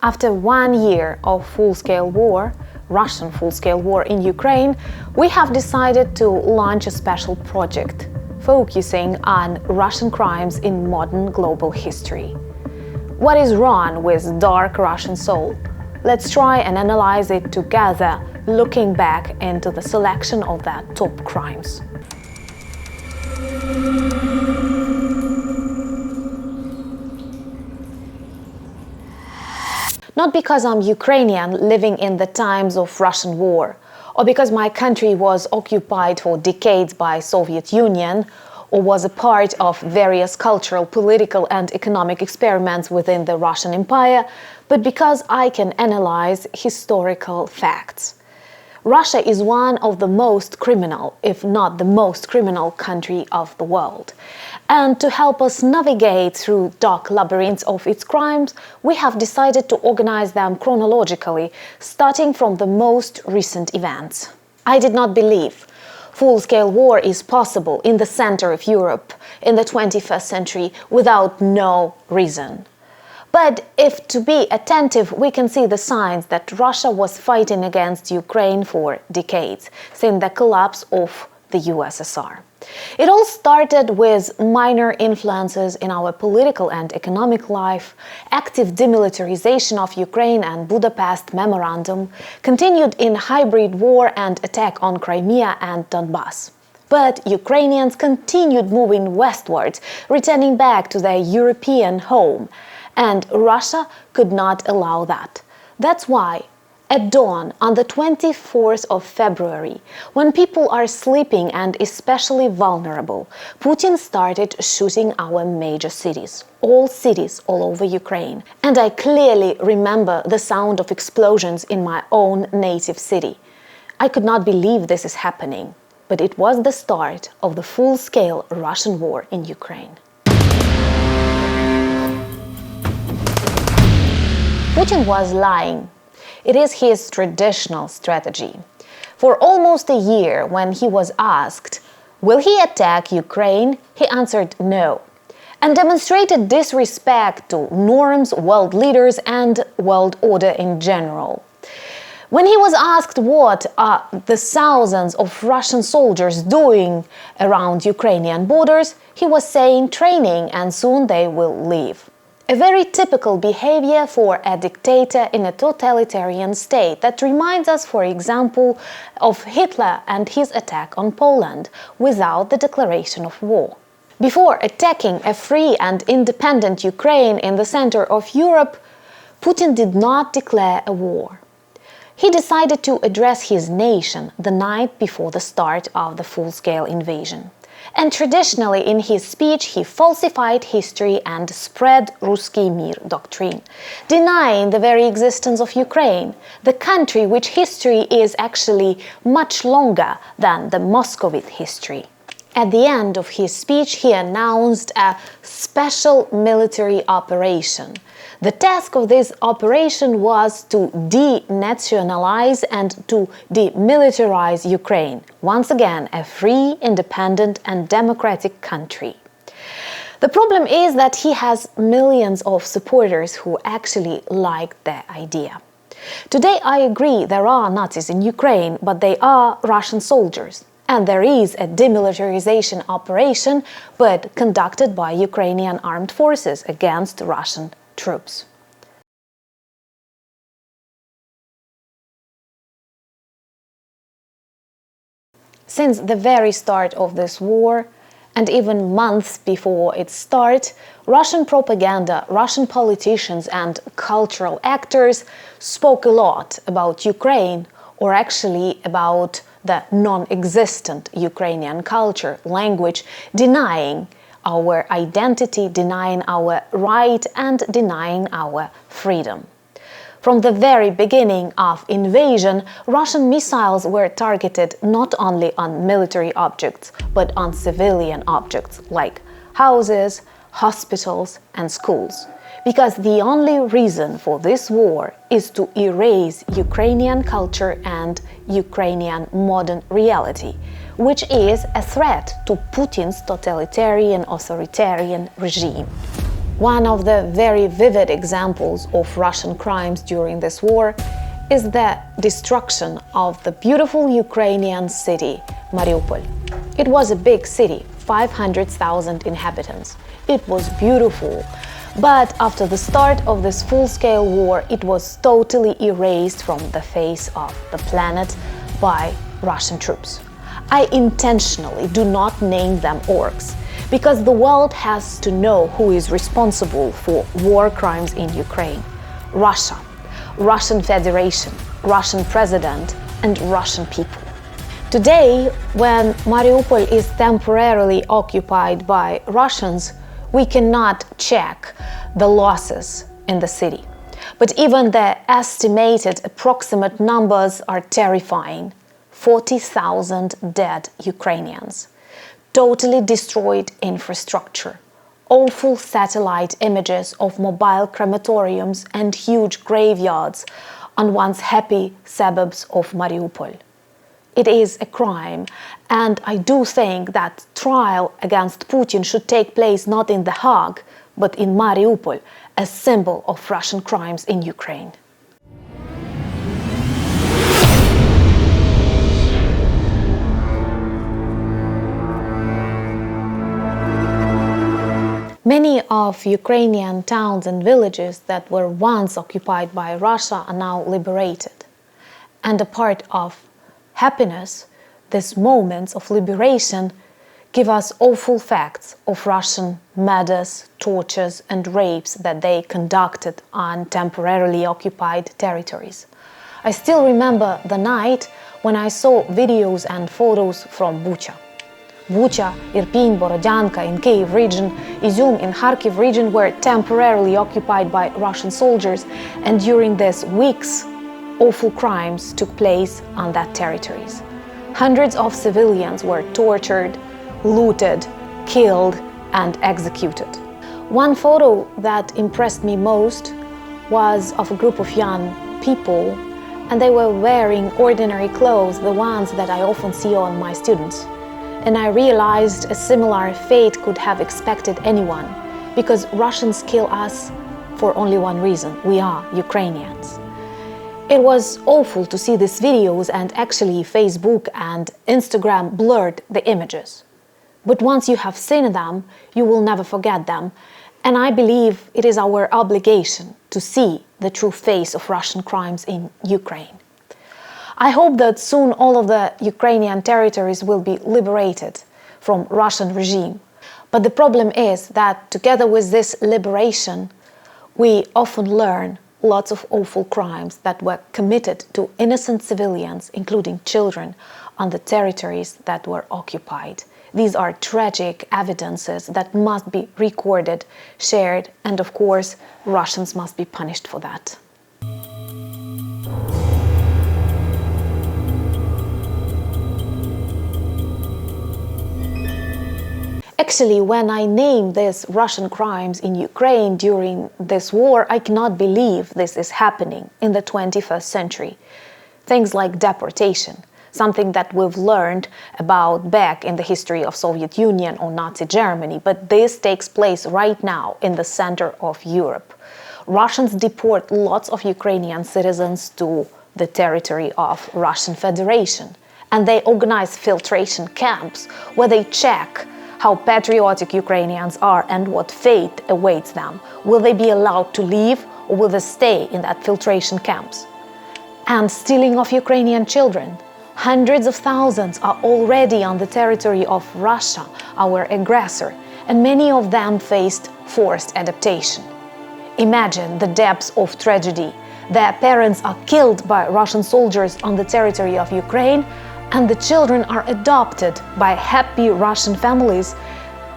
After 1 year of full-scale war, Russian full-scale war in Ukraine, we have decided to launch a special project focusing on Russian crimes in modern global history. What is wrong with dark Russian soul? Let's try and analyze it together, looking back into the selection of their top crimes. Not because I'm Ukrainian living in the times of Russian war, or because my country was occupied for decades by Soviet Union, or was a part of various cultural, political and economic experiments within the Russian Empire, but because I can analyze historical facts. Russia is one of the most criminal, if not the most criminal country of the world. And to help us navigate through dark labyrinths of its crimes, we have decided to organize them chronologically, starting from the most recent events. I did not believe full-scale war is possible in the center of Europe in the 21st century without no reason. But if to be attentive, we can see the signs that Russia was fighting against Ukraine for decades, since the collapse of the USSR. It all started with minor influences in our political and economic life, active demilitarization of Ukraine and Budapest Memorandum, continued in hybrid war and attack on Crimea and Donbass. But Ukrainians continued moving westwards, returning back to their European home. And Russia could not allow that. That's why, at dawn on the 24th of February, when people are sleeping and especially vulnerable, Putin started shooting our major cities all over Ukraine. And I clearly remember the sound of explosions in my own native city. I could not believe this is happening, but it was the start of the full-scale Russian war in Ukraine. Putin was lying. It is his traditional strategy. For almost a year, when he was asked, will he attack Ukraine, he answered no, and demonstrated disrespect to norms, world leaders, and world order in general. When he was asked what are the thousands of Russian soldiers doing around Ukrainian borders, he was saying training and soon they will leave. A very typical behavior for a dictator in a totalitarian state that reminds us, for example, of Hitler and his attack on Poland without the declaration of war. Before attacking a free and independent Ukraine in the center of Europe, Putin did not declare a war. He decided to address his nation the night before the start of the full-scale invasion. And traditionally in his speech he falsified history and spread Ruski Mir doctrine, denying the very existence of Ukraine, the country which history is actually much longer than the Muscovite history. At the end of his speech he announced a special military operation. The task of this operation was to denationalize and to demilitarize Ukraine, once again a free, independent and democratic country. The problem is that he has millions of supporters who actually like the idea. Today I agree there are Nazis in Ukraine, but they are Russian soldiers. And there is a demilitarization operation, but conducted by Ukrainian armed forces against Russian troops. Since the very start of this war, and even months before its start, Russian propaganda, Russian politicians and cultural actors spoke a lot about Ukraine, or actually about the non-existent Ukrainian culture, language, denying our identity, denying our right and denying our freedom. From the very beginning of invasion, Russian missiles were targeted not only on military objects, but on civilian objects like houses, hospitals and schools. Because the only reason for this war is to erase Ukrainian culture and Ukrainian modern reality, which is a threat to Putin's totalitarian, authoritarian regime. One of the very vivid examples of Russian crimes during this war is the destruction of the beautiful Ukrainian city, Mariupol. It was a big city, 500,000 inhabitants. It was beautiful, but after the start of this full-scale war, it was totally erased from the face of the planet by Russian troops. I intentionally do not name them orcs, because the world has to know who is responsible for war crimes in Ukraine. Russia, Russian Federation, Russian President, and Russian people. Today, when Mariupol is temporarily occupied by Russians, we cannot check the losses in the city. But even the estimated approximate numbers are terrifying. 40,000 dead Ukrainians. Totally destroyed infrastructure, awful satellite images of mobile crematoriums and huge graveyards on once happy suburbs of Mariupol. It is a crime, and I do think that trial against Putin should take place not in The Hague, but in Mariupol, a symbol of Russian crimes in Ukraine. Many of Ukrainian towns and villages that were once occupied by Russia are now liberated. And a part of happiness, these moments of liberation give us awful facts of Russian murders, tortures, and rapes that they conducted on temporarily occupied territories. I still remember the night when I saw videos and photos from Bucha. Bucha, Irpin, Borodyanka in Kiev region, Izium in Kharkiv region were temporarily occupied by Russian soldiers, and during these weeks, awful crimes took place on that territories. Hundreds of civilians were tortured, looted, killed, and executed. One photo that impressed me most was of a group of young people, and they were wearing ordinary clothes, the ones that I often see on my students. And I realized a similar fate could have expected anyone, because Russians kill us for only one reason: we are Ukrainians. It was awful to see these videos, and actually Facebook and Instagram blurred the images. But once you have seen them, you will never forget them, and I believe it is our obligation to see the true face of Russian crimes in Ukraine. I hope that soon all of the Ukrainian territories will be liberated from Russian regime. But the problem is that together with this liberation, we often learn lots of awful crimes that were committed to innocent civilians, including children, on the territories that were occupied. These are tragic evidences that must be recorded, shared, and of course, Russians must be punished for that. Actually, when I name these Russian crimes in Ukraine during this war, I cannot believe this is happening in the 21st century. Things like deportation, something that we've learned about back in the history of Soviet Union or Nazi Germany, but this takes place right now in the center of Europe. Russians deport lots of Ukrainian citizens to the territory of Russian Federation, and they organize filtration camps where they check how patriotic Ukrainians are and what fate awaits them. Will they be allowed to leave, or will they stay in that filtration camps? And stealing of Ukrainian children. Hundreds of thousands are already on the territory of Russia, our aggressor, and many of them faced forced adaptation. Imagine the depths of tragedy. Their parents are killed by Russian soldiers on the territory of Ukraine, and the children are adopted by happy Russian families.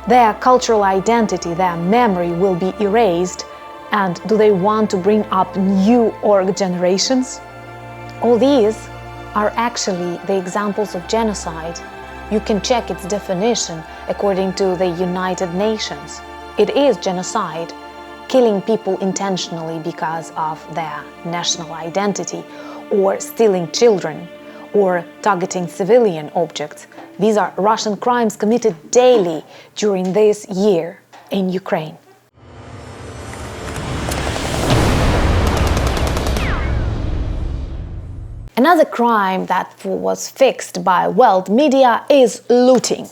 Their cultural identity, their memory will be erased. And do they want to bring up new org generations? All these are actually the examples of genocide. You can check its definition according to the United Nations. It is genocide, killing people intentionally because of their national identity, or stealing children, or targeting civilian objects. These are Russian crimes committed daily during this year in Ukraine. Another crime that was fixed by world media is looting.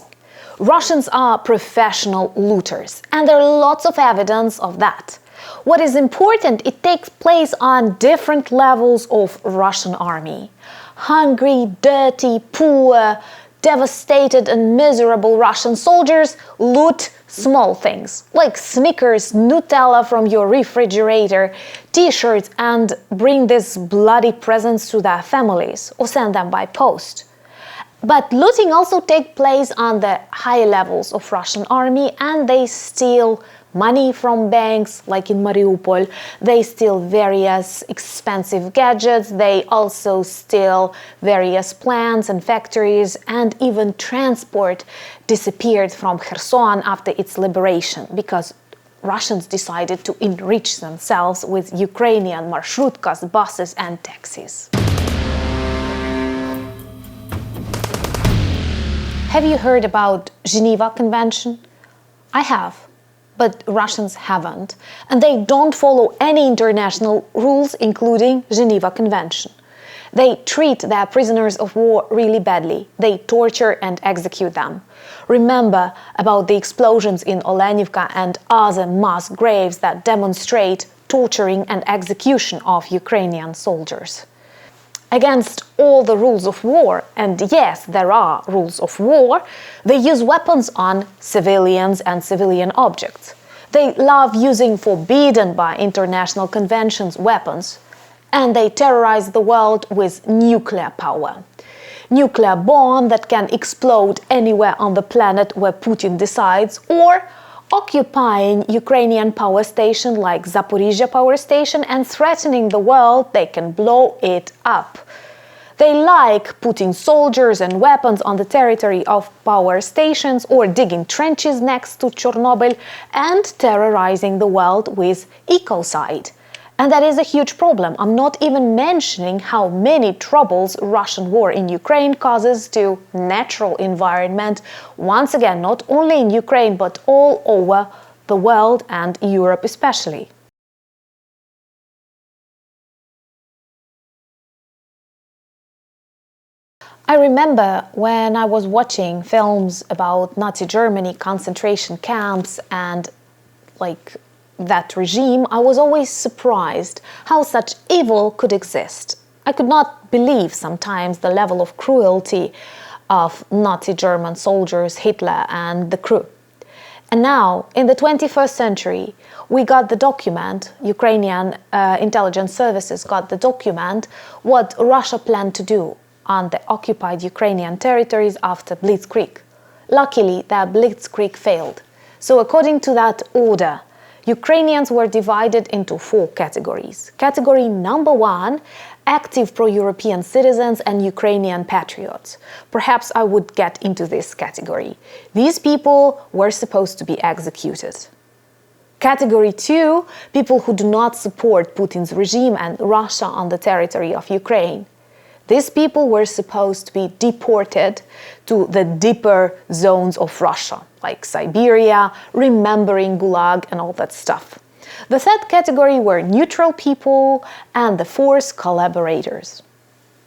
Russians are professional looters, and there are lots of evidence of that. What is important, it takes place on different levels of Russian army. Hungry, dirty, poor, devastated and miserable Russian soldiers loot small things, like Snickers, Nutella from your refrigerator, t-shirts, and bring these bloody presents to their families or send them by post. But looting also takes place on the high levels of Russian army, and they steal money from banks, like in Mariupol. They steal various expensive gadgets. They also steal various plants and factories, and even transport disappeared from Kherson after its liberation because Russians decided to enrich themselves with Ukrainian marshrutkas, buses and taxis. Have you heard about Geneva Convention? I have. But Russians haven't, and they don't follow any international rules, including Geneva Convention. They treat their prisoners of war really badly. They torture and execute them. Remember about the explosions in Olenivka and other mass graves that demonstrate torturing and execution of Ukrainian soldiers. Against all the rules of war, and yes, there are rules of war, they use weapons on civilians and civilian objects. They love using forbidden by international conventions weapons, and they terrorize the world with nuclear power. Nuclear bomb that can explode anywhere on the planet where Putin decides, or occupying Ukrainian power station like Zaporizhzhia power station and threatening the world they can blow it up. They like putting soldiers and weapons on the territory of power stations or digging trenches next to Chernobyl and terrorizing the world with ecocide. And that is a huge problem. I'm not even mentioning how many troubles Russian war in Ukraine causes to natural environment, once again, not only in Ukraine, but all over the world and Europe especially. I remember when I was watching films about Nazi Germany, concentration camps, and that regime, I was always surprised how such evil could exist. I could not believe sometimes the level of cruelty of Nazi German soldiers, Hitler and the crew. And now, in the 21st century, we got the document, Ukrainian intelligence services got the document, what Russia planned to do on the occupied Ukrainian territories after Blitzkrieg. Luckily, that Blitzkrieg failed. So according to that order, Ukrainians were divided into 4 categories. Category number 1, active pro-European citizens and Ukrainian patriots. Perhaps I would get into this category. These people were supposed to be executed. Category 2, people who do not support Putin's regime and Russia on the territory of Ukraine. These people were supposed to be deported to the deeper zones of Russia, like Siberia, remembering Gulag and all that stuff. The third category were neutral people and the force collaborators.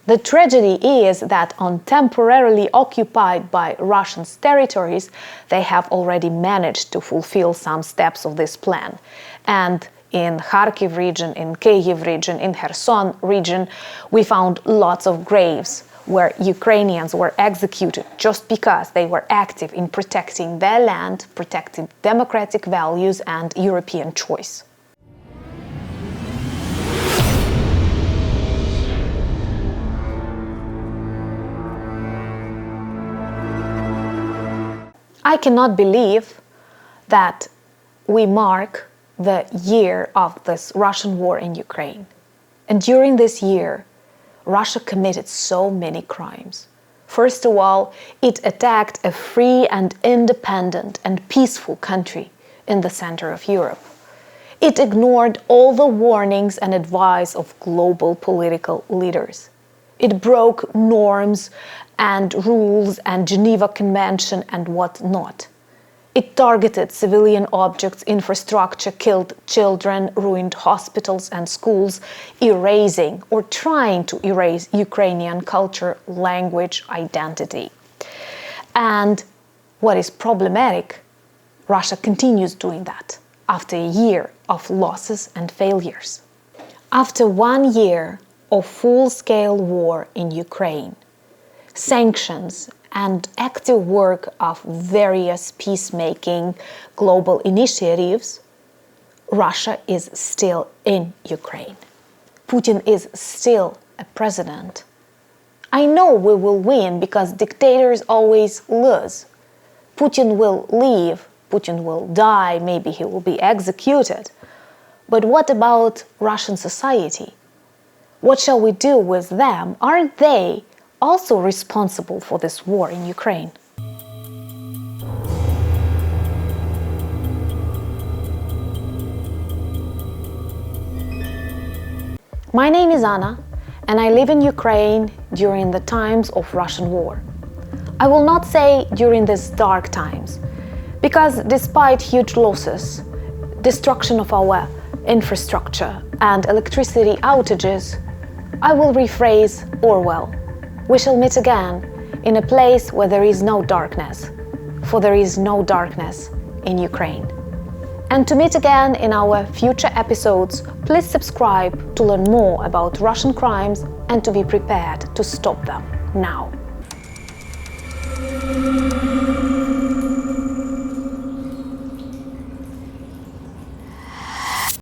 The tragedy is that on temporarily occupied by Russians territories, they have already managed to fulfill some steps of this plan. And in Kharkiv region, in Kyiv region, in Kherson region, we found lots of graves where Ukrainians were executed just because they were active in protecting their land, protecting democratic values and European choice. I cannot believe that we mark the year of this Russian war in Ukraine. And during this year, Russia committed so many crimes. First of all, it attacked a free and independent and peaceful country in the center of Europe. It ignored all the warnings and advice of global political leaders. It broke norms and rules and Geneva Convention and what not. It targeted civilian objects, infrastructure, killed children, ruined hospitals and schools, erasing or trying to erase Ukrainian culture, language, identity. And what is problematic, Russia continues doing that after a year of losses and failures. After 1 year of full-scale war in Ukraine, sanctions and active work of various peacemaking global initiatives, Russia is still in Ukraine. Putin is still a president. I know we will win because dictators always lose. Putin will leave, Putin will die, maybe he will be executed. But what about Russian society? What shall we do with them? Aren't they also responsible for this war in Ukraine? My name is Anna, and I live in Ukraine during the times of Russian war. I will not say during these dark times, because despite huge losses, destruction of our infrastructure and electricity outages, I will rephrase Orwell. We shall meet again in a place where there is no darkness, for there is no darkness in Ukraine. And to meet again in our future episodes, please subscribe to learn more about Russian crimes and to be prepared to stop them now.